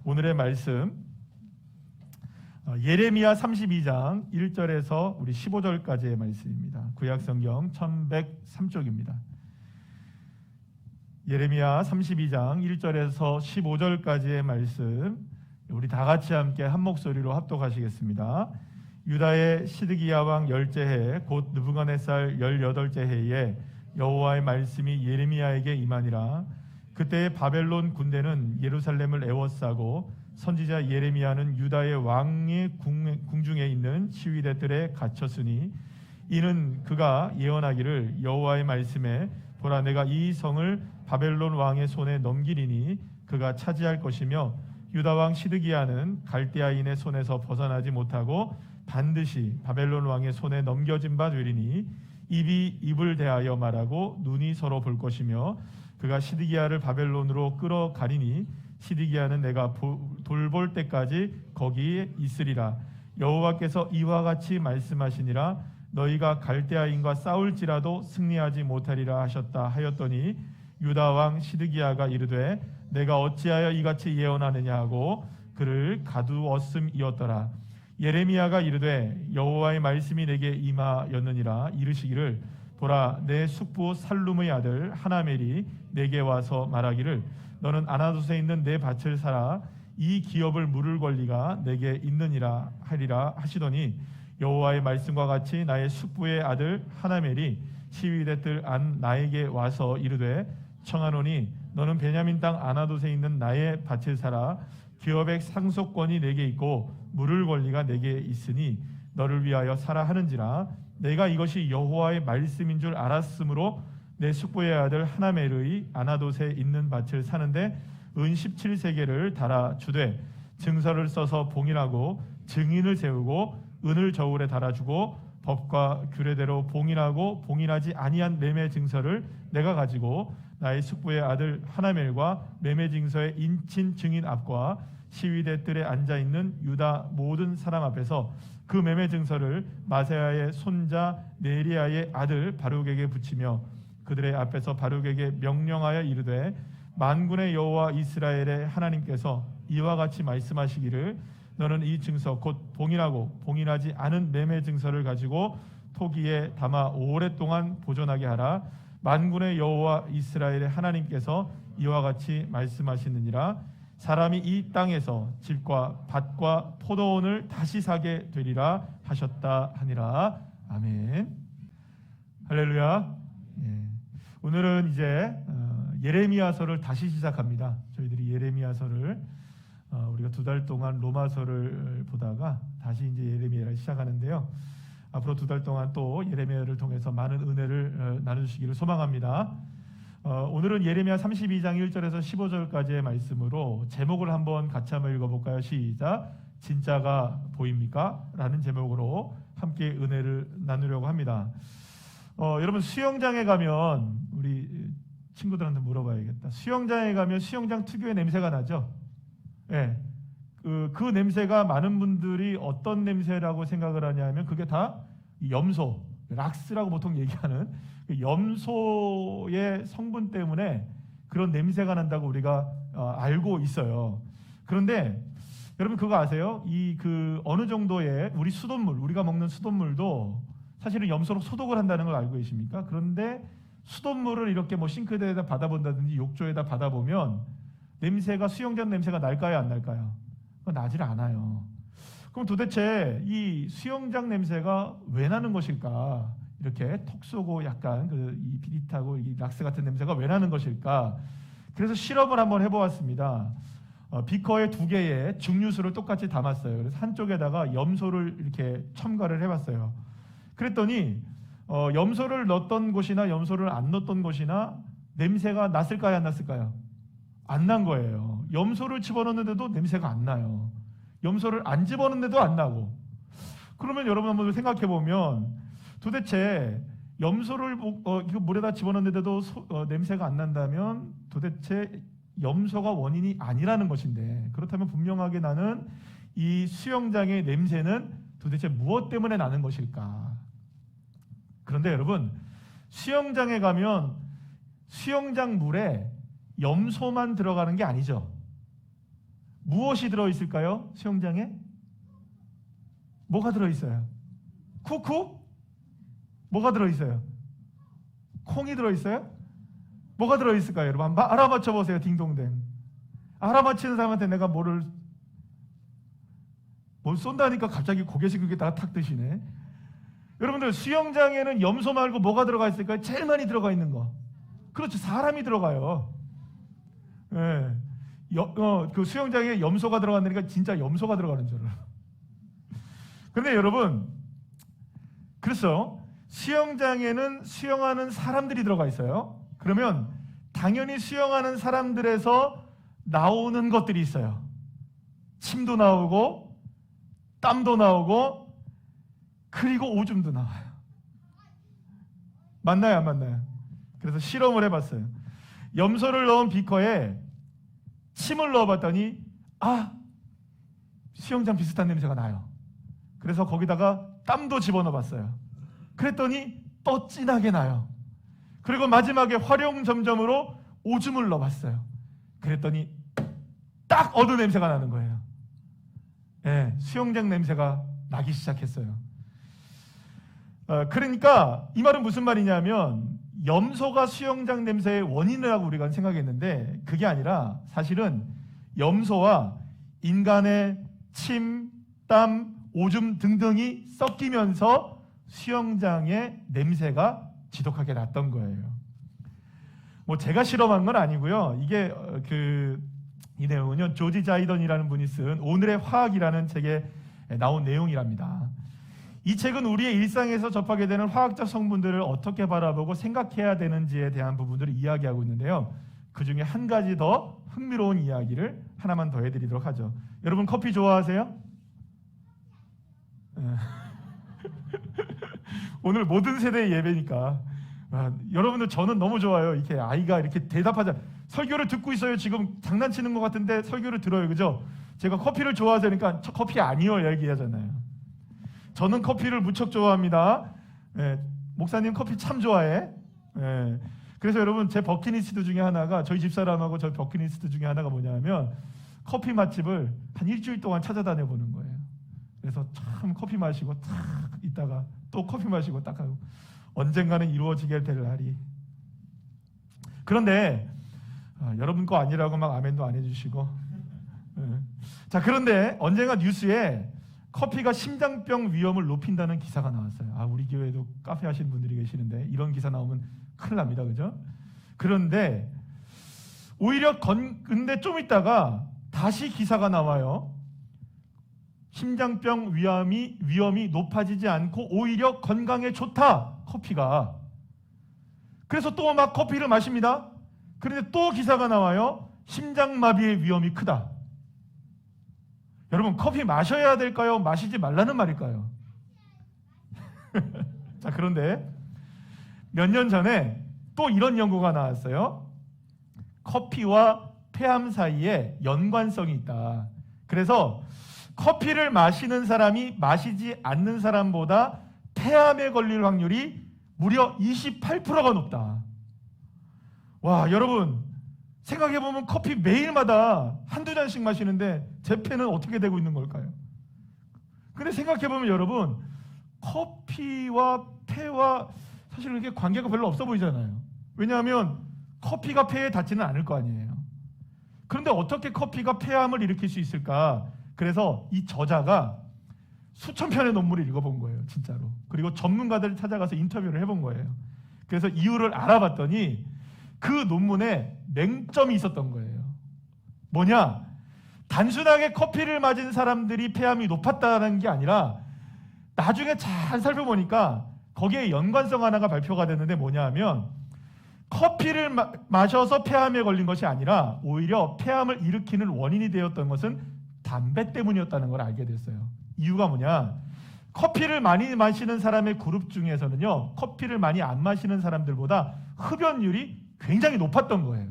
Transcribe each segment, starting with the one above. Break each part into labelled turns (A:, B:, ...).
A: 오늘의 말씀 예레미야 32장 1절에서 우리 15절까지의 말씀입니다. 구약성경 1103쪽입니다. 예레미야 32장 1절에서 15절까지의 말씀 우리 다 같이 함께 한 목소리로 합독하시겠습니다. 유다의 시드기야 왕 열째 해 곧 느부갓네살 18째 해에 여호와의 말씀이 예레미야에게 임하니라. 그때의 바벨론 군대는 예루살렘을 에워싸고 선지자 예레미야는 유다의 왕의 궁중에 있는 시위대들에 갇혔으니 이는 그가 예언하기를 여호와의 말씀에 보라 내가 이 성을 바벨론 왕의 손에 넘기리니 그가 차지할 것이며 유다 왕 시드기야는 갈대아인의 손에서 벗어나지 못하고 반드시 바벨론 왕의 손에 넘겨진 바 되리니 입이 입을 대하여 말하고 눈이 서로 볼 것이며 그가 시드기야를 바벨론으로 끌어가리니 시드기야는 내가 돌볼 때까지 거기에 있으리라. 여호와께서 이와 같이 말씀하시니라. 너희가 갈대아인과 싸울지라도 승리하지 못하리라 하셨다 하였더니 유다 왕 시드기야가 이르되 내가 어찌하여 이같이 예언하느냐 하고 그를 가두었음이었더라. 예레미야가 이르되 여호와의 말씀이 내게 임하였느니라. 이르시기를 보라 내 숙부 살룸의 아들 하나멜이 내게 와서 말하기를 너는 아나돗에 있는 내 밭을 사라. 이 기업을 물을 권리가 내게 있느니라 하리라 하시더니 여호와의 말씀과 같이 나의 숙부의 아들 하나멜이 시위대들 안 나에게 와서 이르되 청하노니 너는 베냐민 땅 아나돗에 있는 나의 밭을 사라. 기업의 상속권이 내게 있고 물을 권리가 내게 있으니 너를 위하여 사라 하는지라. 내가 이것이 여호와의 말씀인 줄 알았으므로 내 숙부의 아들 하나멜의 아나돗에 있는 밭을 사는데 은 17세겔을 달아주되 증서를 써서 봉인하고 증인을 세우고 은을 저울에 달아주고 법과 규례대로 봉인하고 봉인하지 아니한 매매 증서를 내가 가지고 나의 숙부의 아들 하나멜과 매매 증서의 인친 증인 앞과 시위대들에 앉아있는 유다 모든 사람 앞에서 그 매매 증서를 마세야의 손자 네리야의 아들 바룩에게 붙이며 그들의 앞에서 바룩에게 명령하여 이르되 만군의 여호와 이스라엘의 하나님께서 이와 같이 말씀하시기를 너는 이 증서 곧 봉인하고 봉인하지 않은 매매 증서를 가지고 토기에 담아 오랫동안 보존하게 하라. 만군의 여호와 이스라엘의 하나님께서 이와 같이 말씀하시느니라. 사람이 이 땅에서 집과 밭과 포도원을 다시 사게 되리라 하셨다 하니라. 아멘. 할렐루야. 오늘은 이제 예레미야서를 다시 시작합니다. 저희들이 예레미야서를 우리가 2달 동안 로마서를 보다가 다시 이제 예레미야를 시작하는데요. 앞으로 2달 동안 또 예레미야를 통해서 많은 은혜를 나누시기를 소망합니다. 오늘은 예레미야 32장 1절에서 15절까지의 말씀으로 제목을 한번 같이 한번 읽어볼까요? 시작. 진짜가 보입니까? 라는 제목으로 함께 은혜를 나누려고 합니다. 여러분 수영장에 가면 우리 친구들한테 물어봐야겠다. 수영장에 가면 수영장 특유의 냄새가 나죠? 예. 그 냄새가 많은 분들이 어떤 냄새라고 생각을 하냐면 그게 다 염소, 락스라고 보통 얘기하는 염소의 성분 때문에 그런 냄새가 난다고 우리가 알고 있어요. 그런데 여러분 그거 아세요? 어느 정도의 우리 수돗물, 우리가 먹는 수돗물도 사실은 염소로 소독을 한다는 걸 알고 계십니까? 그런데 수돗물을 이렇게 뭐 싱크대에다 받아본다든지 욕조에다 받아보면 냄새가 수영장 냄새가 날까요? 안 날까요? 나질 않아요. 그럼 도대체 이 수영장 냄새가 왜 나는 것일까? 이렇게 톡 쏘고 약간 이 비릿하고 이 락스 같은 냄새가 왜 나는 것일까? 그래서 실험을 한번 해보았습니다. 비커에 2개의 증류수를 똑같이 담았어요. 그래서 한쪽에다가 염소를 이렇게 첨가를 해봤어요. 그랬더니 염소를 넣었던 곳이나 염소를 안 넣었던 곳이나 냄새가 났을까요? 안 났을까요? 안 난 거예요. 염소를 집어넣는데도 냄새가 안 나요. 염소를 안 집어넣는데도 안 나고. 그러면 여러분 한번 생각해 보면 도대체 염소를 이거 물에다 집어넣는데도 냄새가 안 난다면 도대체 염소가 원인이 아니라는 것인데, 그렇다면 분명하게 나는 이 수영장의 냄새는 도대체 무엇 때문에 나는 것일까? 그런데 여러분 수영장에 가면 수영장 물에 염소만 들어가는 게 아니죠. 무엇이 들어있을까요? 수영장에? 뭐가 들어있어요? 쿠쿠? 뭐가 들어있어요? 콩이 들어있어요? 뭐가 들어있을까요? 여러분 한번 알아맞혀 보세요. 딩동댕. 알아맞히는 사람한테 내가 뭘 쏜다니까 갑자기 고개 숙이다가 탁 드시네. 여러분들 수영장에는 염소 말고 뭐가 들어가 있을까요? 제일 많이 들어가 있는 거. 그렇죠. 사람이 들어가요. 예. 그 수영장에 염소가 들어갔으니까 진짜 염소가 들어가는 줄 알아요. 그런데 여러분, 그래서 수영장에는 수영하는 사람들이 들어가 있어요. 그러면 당연히 수영하는 사람들에서 나오는 것들이 있어요. 침도 나오고 땀도 나오고 그리고 오줌도 나와요. 맞나요, 안 맞나요? 그래서 실험을 해봤어요. 염소를 넣은 비커에 침을 넣어봤더니 수영장 비슷한 냄새가 나요. 그래서 거기다가 땀도 집어넣어봤어요. 그랬더니 또 진하게 나요. 그리고 마지막에 활용점점으로 오줌을 넣어봤어요. 그랬더니 딱 어두 냄새가 나는 거예요. 네, 수영장 냄새가 나기 시작했어요. 그러니까 이 말은 무슨 말이냐면 염소가 수영장 냄새의 원인이라고 우리가 생각했는데 그게 아니라 사실은 염소와 인간의 침, 땀, 오줌 등등이 섞이면서 수영장의 냄새가 지독하게 났던 거예요. 제가 실험한 건 아니고요. 이게 이 내용은요, 조지 자이던이라는 분이 쓴 오늘의 화학이라는 책에 나온 내용이랍니다. 이 책은 우리의 일상에서 접하게 되는 화학적 성분들을 어떻게 바라보고 생각해야 되는지에 대한 부분들을 이야기하고 있는데요. 그 중에 한 가지 더 흥미로운 이야기를 하나만 더 해드리도록 하죠. 여러분 커피 좋아하세요? 오늘 모든 세대의 예배니까 여러분들 저는 너무 좋아요. 이렇게 아이가 이렇게 대답하자. 설교를 듣고 있어요. 지금 장난치는 것 같은데 설교를 들어요. 그죠? 제가 커피를 좋아하니까 커피 아니요 얘기하잖아요. 저는 커피를 무척 좋아합니다. 목사님 커피 참 좋아해. 그래서 여러분 제 버킷리스트 중에 하나가 저희 집사람하고 저 버킷리스트 중에 하나가 뭐냐면 커피 맛집을 한 일주일 동안 찾아다녀 보는 거예요. 그래서 참 커피 마시고 탁 있다가 또 커피 마시고 딱 하고 언젠가는 이루어지게 될 날이. 그런데 여러분 거 아니라고 막 아멘도 안 해주시고 자, 그런데 언젠가 뉴스에 커피가 심장병 위험을 높인다는 기사가 나왔어요. 우리 교회도 카페 하시는 분들이 계시는데 이런 기사 나오면 큰일 납니다. 그죠? 그런데 오히려 근데 좀 있다가 다시 기사가 나와요. 심장병 위험이 높아지지 않고 오히려 건강에 좋다, 커피가. 그래서 또 막 커피를 마십니다. 그런데 또 기사가 나와요. 심장마비의 위험이 크다. 여러분 커피 마셔야 될까요? 마시지 말라는 말일까요? 자, 그런데 몇 년 전에 또 이런 연구가 나왔어요. 커피와 폐암 사이에 연관성이 있다. 그래서 커피를 마시는 사람이 마시지 않는 사람보다 폐암에 걸릴 확률이 무려 28%가 높다. 와, 여러분 생각해보면 커피 매일마다 한두 잔씩 마시는데 제 폐는 어떻게 되고 있는 걸까요? 근데 생각해보면 여러분 커피와 폐와 사실 이렇게 관계가 별로 없어 보이잖아요. 왜냐하면 커피가 폐에 닿지는 않을 거 아니에요. 그런데 어떻게 커피가 폐암을 일으킬 수 있을까? 그래서 이 저자가 수천 편의 논문을 읽어본 거예요. 진짜로. 그리고 전문가들을 찾아가서 인터뷰를 해본 거예요. 그래서 이유를 알아봤더니 그 논문에 맹점이 있었던 거예요. 뭐냐? 단순하게 커피를 맞은 사람들이 폐암이 높았다는 게 아니라 나중에 잘 살펴보니까 거기에 연관성 하나가 발표가 됐는데 뭐냐 하면 커피를 마셔서 폐암에 걸린 것이 아니라 오히려 폐암을 일으키는 원인이 되었던 것은 담배 때문이었다는 걸 알게 됐어요. 이유가 뭐냐? 커피를 많이 마시는 사람의 그룹 중에서는요, 커피를 많이 안 마시는 사람들보다 흡연율이 굉장히 높았던 거예요.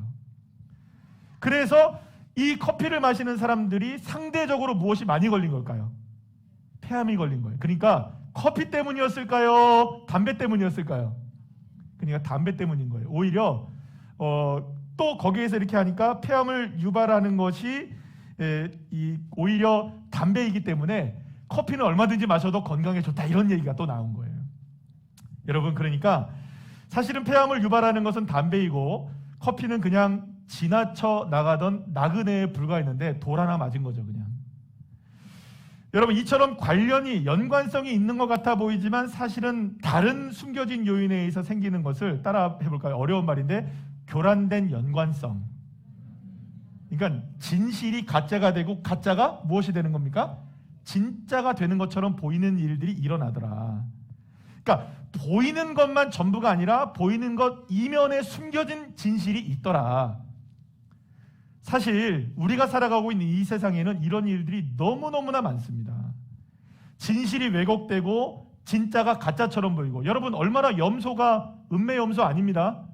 A: 그래서 이 커피를 마시는 사람들이 상대적으로 무엇이 많이 걸린 걸까요? 폐암이 걸린 거예요. 그러니까 커피 때문이었을까요? 담배 때문이었을까요? 그러니까 담배 때문인 거예요. 오히려 또 거기에서 이렇게 하니까 폐암을 유발하는 것이 오히려 담배이기 때문에 커피는 얼마든지 마셔도 건강에 좋다, 이런 얘기가 또 나온 거예요. 여러분, 그러니까 사실은 폐암을 유발하는 것은 담배이고 커피는 그냥 지나쳐 나가던 나그네에 불과했는데 돌 하나 맞은 거죠, 그냥. 여러분, 이처럼 관련이, 연관성이 있는 것 같아 보이지만 사실은 다른 숨겨진 요인에 의해서 생기는 것을 따라 해볼까요? 어려운 말인데, 교란된 연관성. 그러니까 진실이 가짜가 되고 가짜가 무엇이 되는 겁니까? 진짜가 되는 것처럼 보이는 일들이 일어나더라. 그러니까 보이는 것만 전부가 아니라 보이는 것 이면에 숨겨진 진실이 있더라. 사실 우리가 살아가고 있는 이 세상에는 이런 일들이 너무너무나 많습니다. 진실이 왜곡되고 진짜가 가짜처럼 보이고, 여러분, 얼마나 염소가 음매 염소 아닙니다.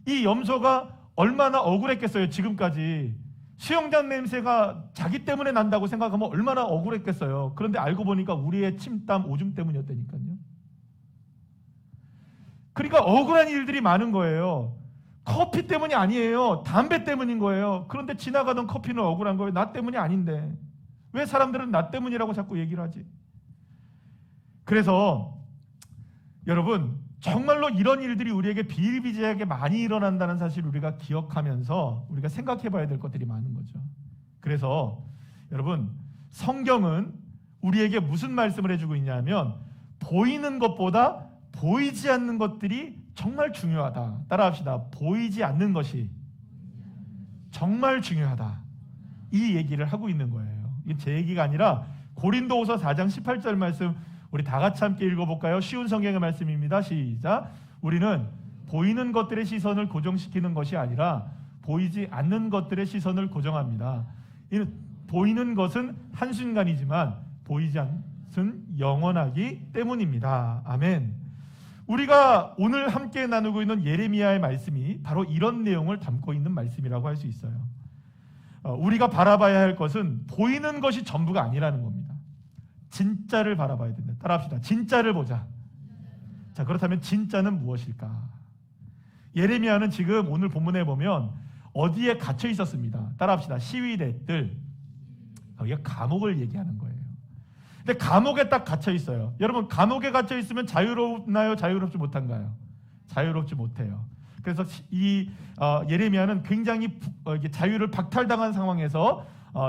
A: 이 염소가 얼마나 억울했겠어요. 지금까지 수영장 냄새가 자기 때문에 난다고 생각하면 얼마나 억울했겠어요. 그런데 알고 보니까 우리의 침땀, 오줌 때문이었다니까요. 그러니까 억울한 일들이 많은 거예요. 커피 때문이 아니에요. 담배 때문인 거예요. 그런데 지나가던 커피는 억울한 거예요. 나 때문이 아닌데 왜 사람들은 나 때문이라고 자꾸 얘기를 하지? 그래서 여러분, 정말로 이런 일들이 우리에게 비일비재하게 많이 일어난다는 사실을 우리가 기억하면서 우리가 생각해 봐야 될 것들이 많은 거죠. 그래서 여러분, 성경은 우리에게 무슨 말씀을 해주고 있냐면, 보이는 것보다 보이지 않는 것들이 정말 중요하다. 따라합시다. 보이지 않는 것이 정말 중요하다. 이 얘기를 하고 있는 거예요. 이게 제 얘기가 아니라 고린도후서 4장 18절 말씀, 우리 다 같이 함께 읽어볼까요? 쉬운 성경의 말씀입니다. 시작. 우리는 보이는 것들의 시선을 고정시키는 것이 아니라 보이지 않는 것들의 시선을 고정합니다. 보이는 것은 한순간이지만 보이지 않는 것은 영원하기 때문입니다. 아멘. 우리가 오늘 함께 나누고 있는 예레미야의 말씀이 바로 이런 내용을 담고 있는 말씀이라고 할 수 있어요. 우리가 바라봐야 할 것은 보이는 것이 전부가 아니라는 겁니다. 진짜를 바라봐야 된다. 따라합시다. 진짜를 보자. 자, 그렇다면 진짜는 무엇일까? 예레미야는 지금 오늘 본문에 보면 어디에 갇혀 있었습니다. 따라합시다. 시위대들. 여기가 감옥을 얘기하는 거예요. 근데 감옥에 딱 갇혀 있어요. 여러분, 감옥에 갇혀 있으면 자유롭나요? 자유롭지 못한가요? 자유롭지 못해요. 그래서 이 예레미야는 굉장히 자유를 박탈당한 상황에서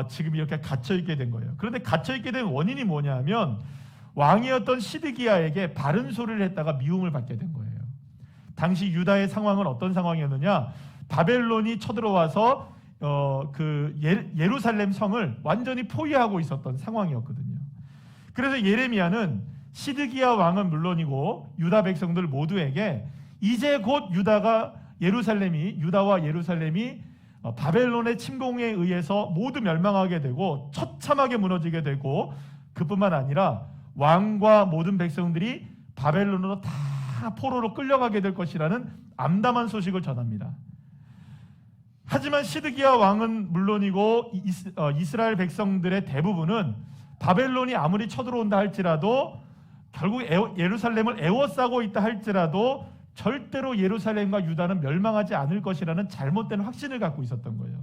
A: 지금 이렇게 갇혀 있게 된 거예요. 그런데 갇혀 있게 된 원인이 뭐냐면, 왕이었던 시드기야에게 바른 소리를 했다가 미움을 받게 된 거예요. 당시 유다의 상황은 어떤 상황이었느냐? 바벨론이 쳐들어와서 예루살렘 성을 완전히 포위하고 있었던 상황이었거든요. 그래서 예레미야는 시드기야 왕은 물론이고 유다 백성들 모두에게 이제 곧 유다와 예루살렘이 바벨론의 침공에 의해서 모두 멸망하게 되고 처참하게 무너지게 되고, 그뿐만 아니라 왕과 모든 백성들이 바벨론으로 다 포로로 끌려가게 될 것이라는 암담한 소식을 전합니다. 하지만 시드기야 왕은 물론이고 이스라엘 백성들의 대부분은 바벨론이 아무리 쳐들어온다 할지라도, 결국 예루살렘을 에워싸고 있다 할지라도 절대로 예루살렘과 유다는 멸망하지 않을 것이라는 잘못된 확신을 갖고 있었던 거예요.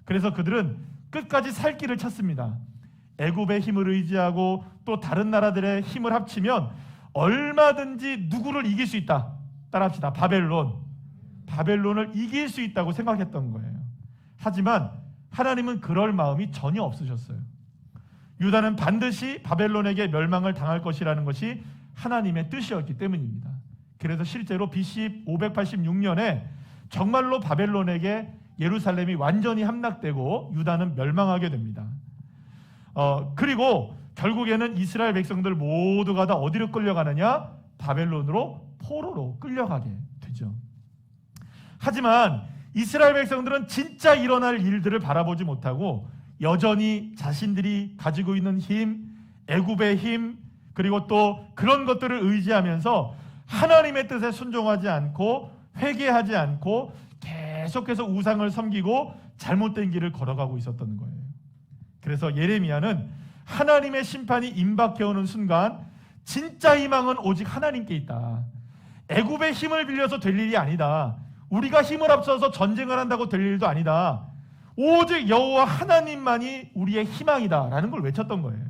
A: 그래서 그들은 끝까지 살 길을 찾습니다. 애굽의 힘을 의지하고 또 다른 나라들의 힘을 합치면 얼마든지 누구를 이길 수 있다. 따라합시다. 바벨론을 이길 수 있다고 생각했던 거예요. 하지만 하나님은 그럴 마음이 전혀 없으셨어요. 유다는 반드시 바벨론에게 멸망을 당할 것이라는 것이 하나님의 뜻이었기 때문입니다. 그래서 실제로 BC 586년에 정말로 바벨론에게 예루살렘이 완전히 함락되고 유다는 멸망하게 됩니다. 그리고 결국에는 이스라엘 백성들 모두가 다 어디로 끌려가느냐? 바벨론으로, 포로로 끌려가게 되죠. 하지만 이스라엘 백성들은 진짜 일어날 일들을 바라보지 못하고 여전히 자신들이 가지고 있는 힘, 애굽의 힘, 그리고 또 그런 것들을 의지하면서 하나님의 뜻에 순종하지 않고 회개하지 않고 계속해서 우상을 섬기고 잘못된 길을 걸어가고 있었던 거예요. 그래서 예레미야는 하나님의 심판이 임박해오는 순간 진짜 희망은 오직 하나님께 있다. 애굽의 힘을 빌려서 될 일이 아니다. 우리가 힘을 합쳐서 전쟁을 한다고 될 일도 아니다. 오직 여호와 하나님만이 우리의 희망이다라는 걸 외쳤던 거예요.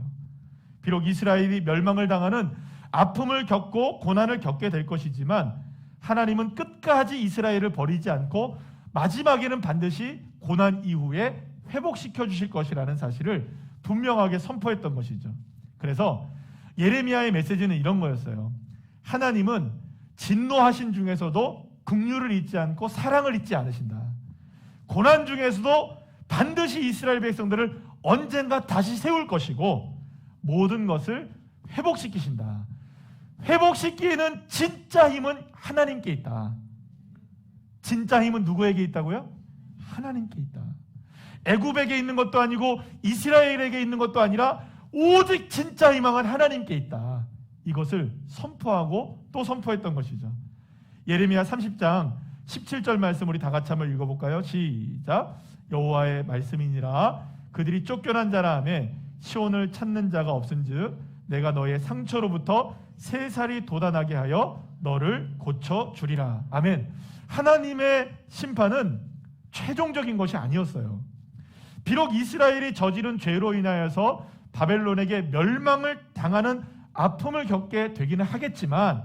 A: 비록 이스라엘이 멸망을 당하는 아픔을 겪고 고난을 겪게 될 것이지만 하나님은 끝까지 이스라엘을 버리지 않고 마지막에는 반드시 고난 이후에 회복시켜 주실 것이라는 사실을 분명하게 선포했던 것이죠. 그래서 예레미야의 메시지는 이런 거였어요. 하나님은 진노하신 중에서도 긍휼을 잊지 않고 사랑을 잊지 않으신다. 고난 중에서도 반드시 이스라엘 백성들을 언젠가 다시 세울 것이고 모든 것을 회복시키신다. 회복시키는 진짜 힘은 하나님께 있다. 진짜 힘은 누구에게 있다고요? 하나님께 있다. 애굽에게 있는 것도 아니고 이스라엘에게 있는 것도 아니라 오직 진짜 희망은 하나님께 있다. 이것을 선포하고 또 선포했던 것이죠. 예레미야 30장 17절 말씀 우리 다 같이 한번 읽어볼까요? 시작. 여호와의 말씀이니라 그들이 쫓겨난 자라 하며 시온을 찾는 자가 없은즉 내가 너의 상처로부터 새살이 돋아나게 하여 너를 고쳐주리라. 아멘. 하나님의 심판은 최종적인 것이 아니었어요. 비록 이스라엘이 저지른 죄로 인하여서 바벨론에게 멸망을 당하는 아픔을 겪게 되기는 하겠지만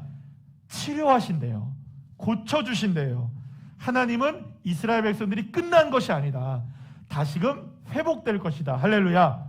A: 치료하신대요. 고쳐주신대요. 하나님은 이스라엘 백성들이 끝난 것이 아니다. 다시금 회복될 것이다. 할렐루야.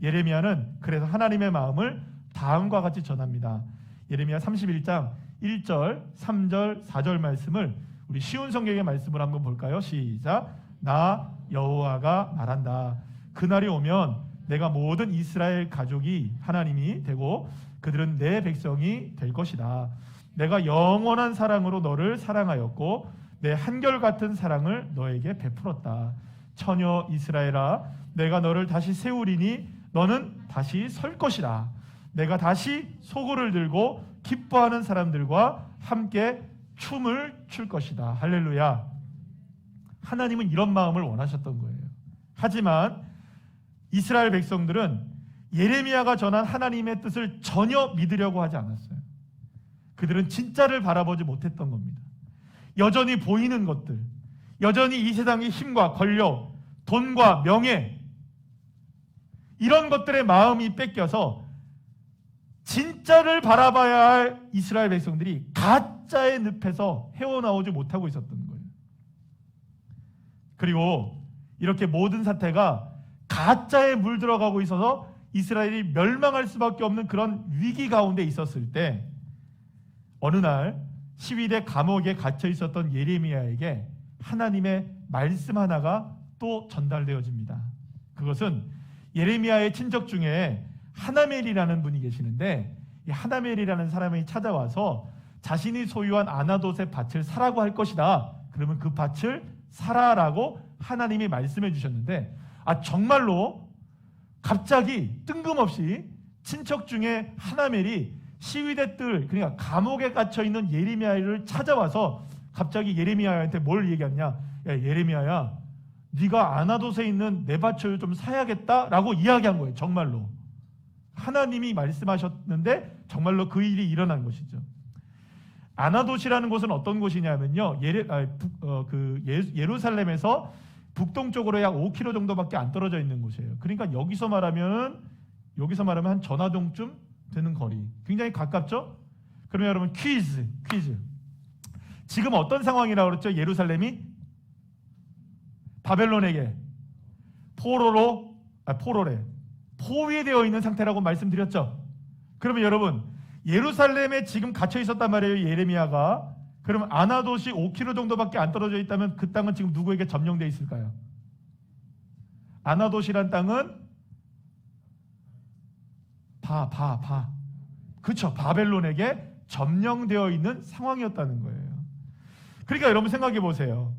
A: 예레미야는 그래서 하나님의 마음을 다음과 같이 전합니다. 예레미야 31장 1절, 3절, 4절 말씀을 우리 쉬운 성경의 말씀을 한번 볼까요? 시작. 나 여호와가 말한다. 그날이 오면 내가 모든 이스라엘 가족이 하나님이 되고 그들은 내 백성이 될 것이다. 내가 영원한 사랑으로 너를 사랑하였고 내 한결같은 사랑을 너에게 베풀었다. 처녀 이스라엘아, 내가 너를 다시 세우리니 너는 다시 설 것이다. 내가 다시 소고를 들고 기뻐하는 사람들과 함께 춤을 출 것이다. 할렐루야. 하나님은 이런 마음을 원하셨던 거예요. 하지만 이스라엘 백성들은 예레미야가 전한 하나님의 뜻을 전혀 믿으려고 하지 않았어요. 그들은 진짜를 바라보지 못했던 겁니다. 여전히 보이는 것들, 여전히 이 세상의 힘과 권력, 돈과 명예, 이런 것들의 마음이 뺏겨서 진짜를 바라봐야 할 이스라엘 백성들이 가짜의 늪에서 헤어나오지 못하고 있었던 거예요. 그리고 이렇게 모든 사태가 가짜에 물들어가고 있어서 이스라엘이 멸망할 수밖에 없는 그런 위기 가운데 있었을 때 어느 날 시위대 감옥에 갇혀 있었던 예레미야에게 하나님의 말씀 하나가 또 전달되어집니다. 그것은 예레미야의 친척 중에 하나멜이라는 분이 계시는데 이 하나멜이라는 사람이 찾아와서 자신이 소유한 아나돗의 밭을 사라고 할 것이다. 그러면 그 밭을 사라라고 하나님이 말씀해 주셨는데 정말로 갑자기 뜬금없이 친척 중에 하나멜이 시위대 뜰 그러니까 감옥에 갇혀 있는 예레미야를 찾아와서 갑자기 예레미야한테 뭘 얘기하냐? 야 예레미야야, 네가 아나돗에 있는 내 밭을 좀 사야겠다라고 이야기한 거예요. 정말로 하나님이 말씀하셨는데 정말로 그 일이 일어난 것이죠. 아나돗이라는 곳은 어떤 곳이냐면요, 예루살렘에서 북동쪽으로 약 5km 정도밖에 안 떨어져 있는 곳이에요. 그러니까 여기서 말하면 한 전화동쯤 되는 거리, 굉장히 가깝죠. 그러면 여러분 퀴즈. 지금 어떤 상황이라고 그랬죠? 예루살렘이 바벨론에게 포위되어 있는 상태라고 말씀드렸죠. 그러면 여러분 예루살렘에 지금 갇혀 있었단 말이에요, 예레미야가. 그러면 아나돗이 5km 정도밖에 안 떨어져 있다면 그 땅은 지금 누구에게 점령되어 있을까요? 아나돗이란 땅은 그렇죠, 바벨론에게 점령되어 있는 상황이었다는 거예요. 그러니까 여러분 생각해 보세요.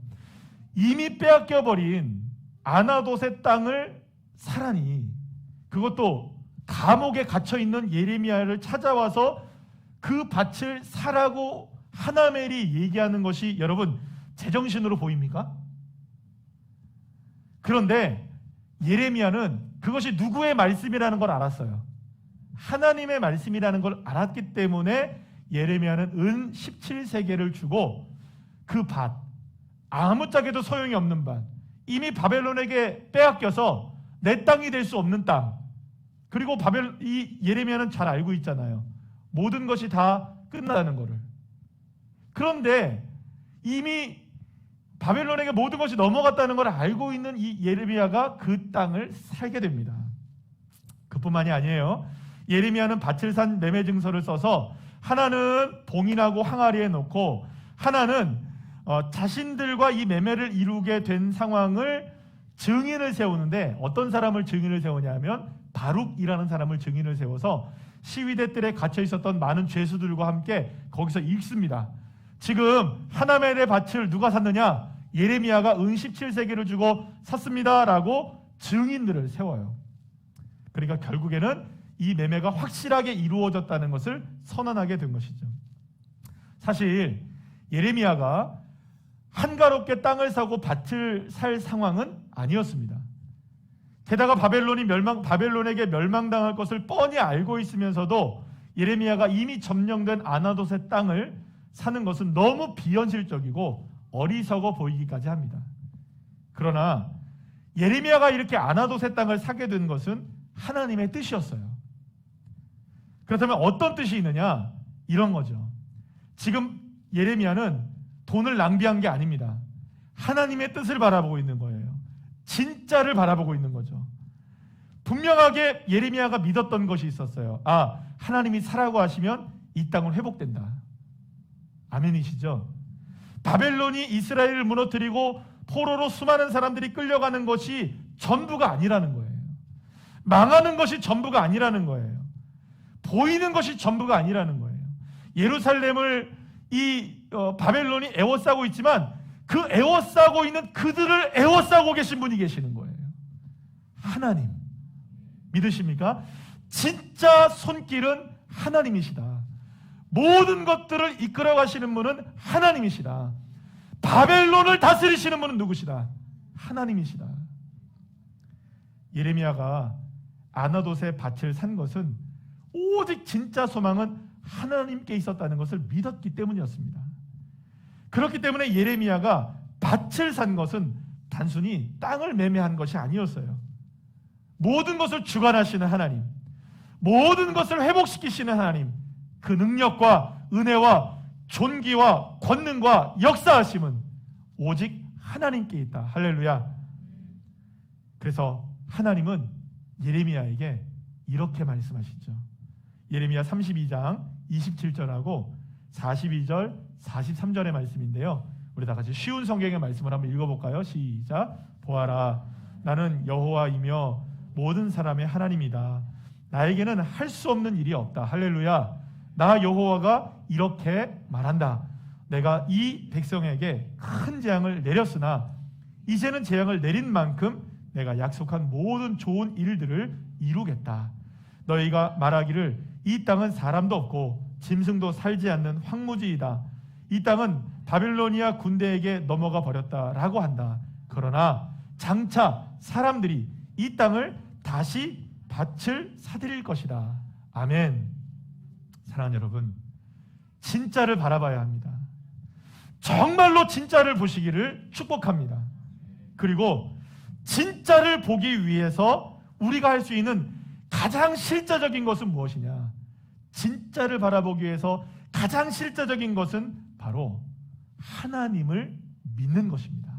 A: 이미 빼앗겨버린 아나돗의 땅을 사라니, 그것도 감옥에 갇혀있는 예레미야를 찾아와서 그 밭을 사라고 하나멜이 얘기하는 것이 여러분 제정신으로 보입니까? 그런데 예레미야는 그것이 누구의 말씀이라는 걸 알았어요. 하나님의 말씀이라는 걸 알았기 때문에 예레미야는 은 17세겔을 주고 그 밭, 아무짝에도 소용이 없는 밭, 이미 바벨론에게 빼앗겨서 내 땅이 될 수 없는 땅. 그리고 이 예레미야는 잘 알고 있잖아요. 모든 것이 다 끝나는 거를. 그런데 이미 바벨론에게 모든 것이 넘어갔다는 걸 알고 있는 이 예레미야가 그 땅을 살게 됩니다. 그뿐만이 아니에요. 예레미야는 밭을 산 매매 증서를 써서 하나는 봉인하고 항아리에 놓고 하나는 자신들과 이 매매를 이루게 된 상황을 증인을 세우는데, 어떤 사람을 증인을 세우냐면 바룩이라는 사람을 증인을 세워서 시위대들에 갇혀 있었던 많은 죄수들과 함께 거기서 읽습니다. 지금 하나멜의 밭을 누가 샀느냐? 예레미야가 은 17세기를 주고 샀습니다 라고 증인들을 세워요. 그러니까 결국에는 이 매매가 확실하게 이루어졌다는 것을 선언하게 된 것이죠. 사실 예레미야가 한가롭게 땅을 사고 밭을 살 상황은 아니었습니다. 게다가 바벨론에게 멸망당할 것을 뻔히 알고 있으면서도 예레미야가 이미 점령된 아나돗의 땅을 사는 것은 너무 비현실적이고 어리석어 보이기까지 합니다. 그러나 예레미야가 이렇게 아나돗의 땅을 사게 된 것은 하나님의 뜻이었어요. 그렇다면 어떤 뜻이 있느냐? 이런 거죠. 지금 예레미야는 돈을 낭비한 게 아닙니다. 하나님의 뜻을 바라보고 있는 거예요. 진짜를 바라보고 있는 거죠. 분명하게 예레미야가 믿었던 것이 있었어요. 하나님이 사라고 하시면 이 땅은 회복된다. 아멘이시죠? 바벨론이 이스라엘을 무너뜨리고 포로로 수많은 사람들이 끌려가는 것이 전부가 아니라는 거예요. 망하는 것이 전부가 아니라는 거예요. 보이는 것이 전부가 아니라는 거예요. 예루살렘을 바벨론이 에워싸고 있지만 그 에워싸고 있는 그들을 에워싸고 계신 분이 계시는 거예요. 하나님. 믿으십니까? 진짜 손길은 하나님이시다. 모든 것들을 이끌어 가시는 분은 하나님이시다. 바벨론을 다스리시는 분은 누구시다? 하나님이시다. 예레미야가 아나돗의 밭을 산 것은 오직 진짜 소망은 하나님께 있었다는 것을 믿었기 때문이었습니다. 그렇기 때문에 예레미야가 밭을 산 것은 단순히 땅을 매매한 것이 아니었어요. 모든 것을 주관하시는 하나님, 모든 것을 회복시키시는 하나님, 그 능력과 은혜와 존귀와 권능과 역사하심은 오직 하나님께 있다. 할렐루야. 그래서 하나님은 예레미야에게 이렇게 말씀하시죠. 예레미야 32장 27절하고 42절 43절의 말씀인데요, 우리 다 같이 쉬운 성경의 말씀을 한번 읽어볼까요? 시작. 보아라, 나는 여호와이며 모든 사람의 하나님이다. 나에게는 할 수 없는 일이 없다. 할렐루야. 나 여호와가 이렇게 말한다. 내가 이 백성에게 큰 재앙을 내렸으나 이제는 재앙을 내린 만큼 내가 약속한 모든 좋은 일들을 이루겠다. 너희가 말하기를 이 땅은 사람도 없고 짐승도 살지 않는 황무지이다. 이 땅은 바빌로니아 군대에게 넘어가 버렸다라고 한다. 그러나 장차 사람들이 이 땅을 다시 밭을 사들일 것이다. 아멘. 사랑하는 여러분, 진짜를 바라봐야 합니다. 정말로 진짜를 보시기를 축복합니다. 그리고 진짜를 보기 위해서 우리가 할 수 있는 가장 실제적인 것은 무엇이냐? 진짜를 바라보기 위해서 가장 실제적인 것은 바로 하나님을 믿는 것입니다.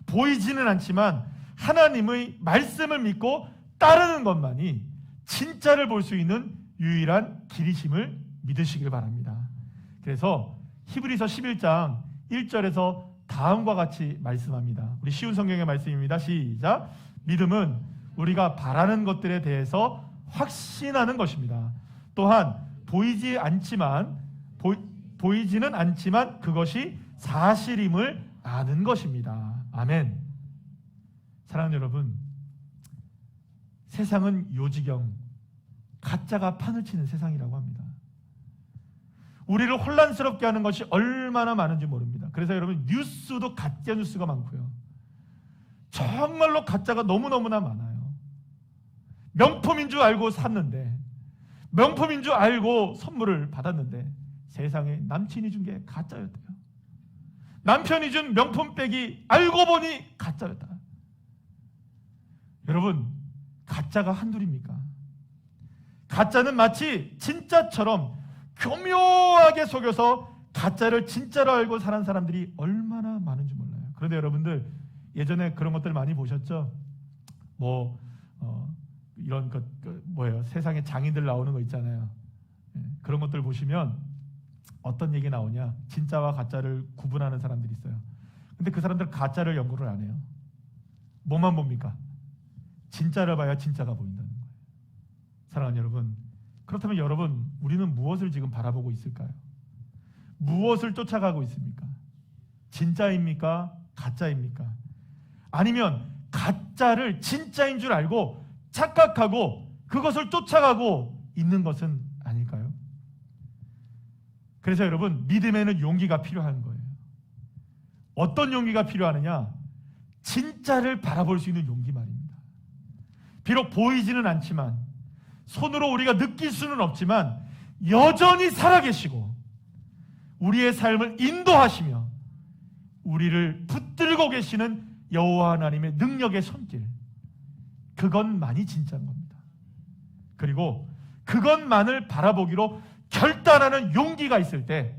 A: 보이지는 않지만 하나님의 말씀을 믿고 따르는 것만이 진짜를 볼 수 있는 유일한 길이심을 믿으시길 바랍니다. 그래서 히브리서 11장 1절에서 다음과 같이 말씀합니다. 우리 쉬운 성경의 말씀입니다. 시작. 믿음은 우리가 바라는 것들에 대해서 확신하는 것입니다. 또한 보이지는 않지만 그것이 사실임을 아는 것입니다. 아멘. 사랑하는 여러분, 세상은 요지경, 가짜가 판을 치는 세상이라고 합니다. 우리를 혼란스럽게 하는 것이 얼마나 많은지 모릅니다. 그래서 여러분, 뉴스도 가짜 뉴스가 많고요. 정말로 가짜가 너무너무나 많아요. 명품인 줄 알고 샀는데, 명품인 줄 알고 선물을 받았는데 세상에 남친이 준 게 가짜였대요. 남편이 준 명품백이 알고 보니 가짜였다. 여러분, 가짜가 한둘입니까? 가짜는 마치 진짜처럼 교묘하게 속여서 가짜를 진짜로 알고 사는 사람들이 얼마나 많은지 몰라요. 그런데 여러분들 예전에 그런 것들 많이 보셨죠? 이런 것 뭐예요? 세상에 장인들 나오는 거 있잖아요. 그런 것들 보시면 어떤 얘기 나오냐? 진짜와 가짜를 구분하는 사람들이 있어요. 근데 그 사람들 가짜를 연구를 안 해요. 뭐만 봅니까? 진짜를 봐야 진짜가 보인다는 거예요. 사랑하는 여러분, 그렇다면 여러분, 우리는 무엇을 지금 바라보고 있을까요? 무엇을 쫓아가고 있습니까? 진짜입니까? 가짜입니까? 아니면 가짜를 진짜인 줄 알고 착각하고 그것을 쫓아가고 있는 것은 아닐까요? 그래서 여러분, 믿음에는 용기가 필요한 거예요. 어떤 용기가 필요하느냐? 진짜를 바라볼 수 있는 용기 말입니다. 비록 보이지는 않지만, 손으로 우리가 느낄 수는 없지만 여전히 살아계시고 우리의 삶을 인도하시며 우리를 붙들고 계시는 여호와 하나님의 능력의 손길, 그것만이 진짜인 겁니다. 그리고 그것만을 바라보기로 결단하는 용기가 있을 때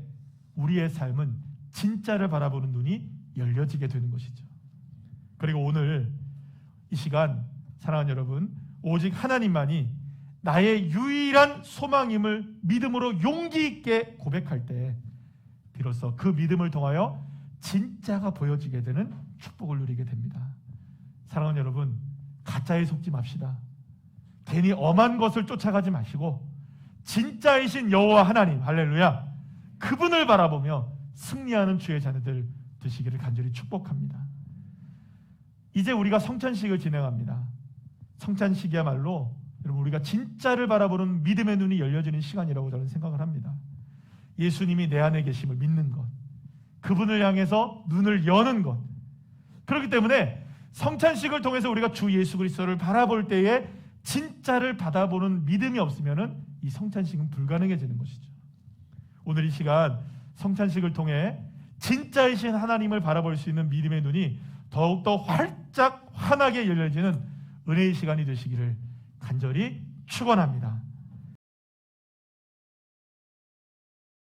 A: 우리의 삶은 진짜를 바라보는 눈이 열려지게 되는 것이죠. 그리고 오늘 이 시간 사랑하는 여러분, 오직 하나님만이 나의 유일한 소망임을 믿음으로 용기 있게 고백할 때 비로소 그 믿음을 통하여 진짜가 보여지게 되는 축복을 누리게 됩니다. 사랑하는 여러분, 가짜에 속지 맙시다. 괜히 엄한 것을 쫓아가지 마시고 진짜이신 여호와 하나님, 할렐루야, 그분을 바라보며 승리하는 주의 자녀들 되시기를 간절히 축복합니다. 이제 우리가 성찬식을 진행합니다. 성찬식이야말로 여러분, 우리가 진짜를 바라보는 믿음의 눈이 열려지는 시간이라고 저는 생각을 합니다. 예수님이 내 안에 계심을 믿는 것, 그분을 향해서 눈을 여는 것. 그렇기 때문에 성찬식을 통해서 우리가 주 예수 그리스도를 바라볼 때에 진짜를 받아보는 믿음이 없으면은 이 성찬식은 불가능해지는 것이죠. 오늘 이 시간 성찬식을 통해 진짜이신 하나님을 바라볼 수 있는 믿음의 눈이 더욱더 활짝 환하게 열려지는 은혜의 시간이 되시기를 간절히 축원합니다.